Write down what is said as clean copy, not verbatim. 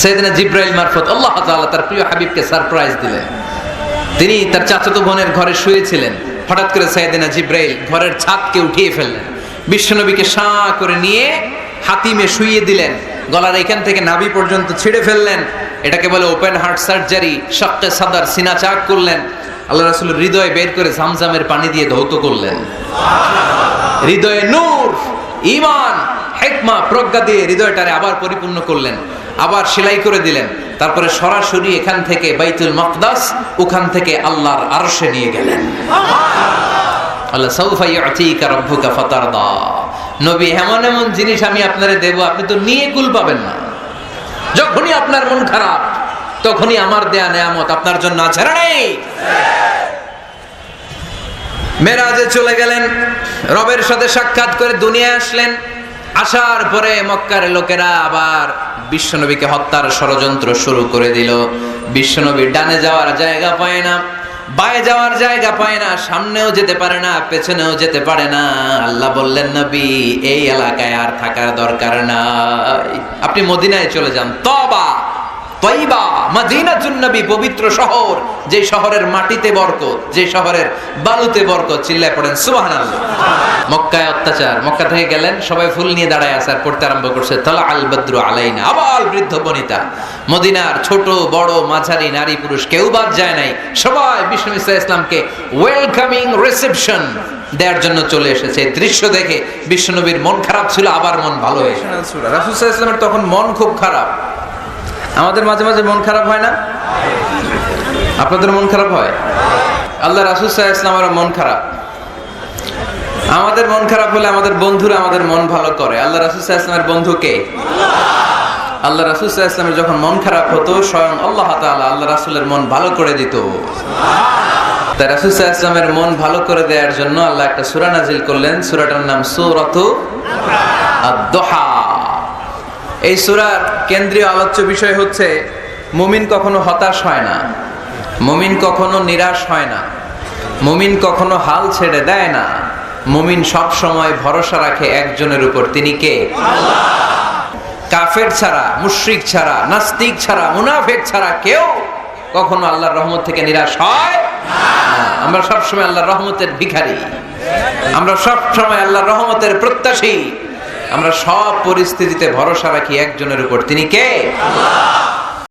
সাইয়েদনা জিবরাইল মারফত আল্লাহ তাআলা তার প্রিয় হাবিবকে সারপ্রাইজ দিলেন। তিনি তার চাচাতো বোনের ঘরে শুয়েছিলেন, হঠাৎ করে সাইয়েদনা জিবরাইল ঘরের ছাদকে উঠিয়ে ফেললেন, বিশ্বনবীকে শাঁ করে নিয়ে হাতিমে শুইয়ে দিলেন, গলার এখান থেকে নাভি পর্যন্ত ছিঁড়ে ফেললেন। এটাকে বলে ওপেন হার্ট সার্জারি, শাক্কে সাদর, সিনা চাক করলেন। আল্লাহ রাসূলের হৃদয় বের করে জামজামের পানি দিয়ে ধৌত করলেন। হৃদয়ে নূর, ঈমান, হিকমা, প্রজ্ঞা দিয়ে হৃদয়টারে আবার পরিপূর্ণ করলেন, আবার সেলাই করে দিলেন। তারপরে সরাসরি এখান থেকে বাইতুল মাকদাস, ওখান থেকে আল্লাহর আরশে নিয়ে গেলেন। আল্লাহ সাউফা ইউতিকা রাব্বুকা ফাতারদা, নবী এমন এমন জিনিস আমি আপনারে দেব, আপনি তো নিয়ে কুল পাবেন না। যখনই আপনার মন খারাপ, তখনই আমার দেয়া নেয়ামত আপনার জন্য আছে না নেই? মেরাজে চলে গেলেন, রবের সাথে সাক্ষাৎ করে দুনিয়ায় আসলেন। আসার পরে মক্কার লোকেরা আবার বিশ্বনবীকে হত্যার ষড়যন্ত্র শুরু করে দিল। বিশ্বনবী ডানে যাওয়ার জায়গা পায় না, বায়ে যাওয়ার জায়গা পায় না, সামনেও যেতে পারে না, পেছনেও যেতে পারে না। আল্লাহ বললেন, নবী এই এলাকায় আর থাকার দরকার নাই, আপনি মদিনায় চলে যান। তবা তয়বা, মদিনাতুন নবী, পবিত্র শহর, যে শহরের মাটিতে বরকত, যে শহরের বালুতে বরকত। চিল্লায় পড়েন সুবহানাল্লাহ। মক্কায় অত্যাচার, মক্কা থেকে গেলেন, সবাই ফুল নিয়ে দাঁড়ায় আছে, আর পড়তে আরম্ভ করছে তালা আল বদরু আলাইনা। আবার বৃদ্ধ বনিতা, মদিনার ছোট বড় মাঝারি নারী পুরুষ কেউ বাদ যায় নাই, সবাই বিষ্ণু ইসা ইসলামকে ওয়েলকামিং রিসেপশন দেওয়ার জন্য চলে এসেছে। দৃশ্য দেখে বিশ্বনবীর মন খারাপ ছিল, আবার মন ভালো হয়েছে। রাসূল সাল্লাল্লাহু আলাইহি ওয়াসাল্লামের তখন মন খুব খারাপ। আমাদের মাঝে মাঝে মন খারাপ হয় না? আপনাদের মন খারাপ হয়? আল্লাহ রাসূল সাল্লাল্লাহু আলাইহি ওয়াসাল্লামের মন খারাপ। আমাদের মন খারাপ হলে আমাদের বন্ধুরা আমাদের মন ভালো করে। আল্লাহ রাসূল সাল্লাল্লাহু আলাইহি ওয়াসাল্লামের বন্ধু কে? আল্লাহ রাসূল সাল্লাল্লাহু আলাইহি ওয়াসাল্লামের যখন মন খারাপ হতো, স্বয়ং আল্লাহ তাআলা আল্লাহ রাসূলের মন ভালো করে দিত। তাই রাসূল সাল্লাল্লাহু আলাইহি ওয়াসাল্লামের মন ভালো করে দেওয়ার জন্য আল্লাহ একটা সূরা নাযিল করলেন। সূরাটার নাম সূরাতু আদ-দুহা। এই সূরার কেন্দ্রীয় আলোচ্য বিষয় হচ্ছে, মুমিন কখনো হতাশ হয় না, মুমিন কখনো নিরাশ হয় না, মুমিন কখনো হাল ছেড়ে দেয় না। মুমিন সব সময় ভরসা রাখে একজনের উপর, তিনি কে? আল্লাহ। কাফের ছাড়া, মুশরিক ছাড়া, নাস্তিক ছাড়া, মুনাফিক ছাড়া কেউ কখনো আল্লাহর রহমত থেকে নিরাশ হয় না। আমরা সব সময় আল্লাহর রহমতের ভিখারি, আমরা সব সময় আল্লাহর রহমতের প্রত্যাশী। আমরা সব পরিস্থিতিতে ভরসা রাখি একজনের উপর, তিনি কে? আল্লাহ।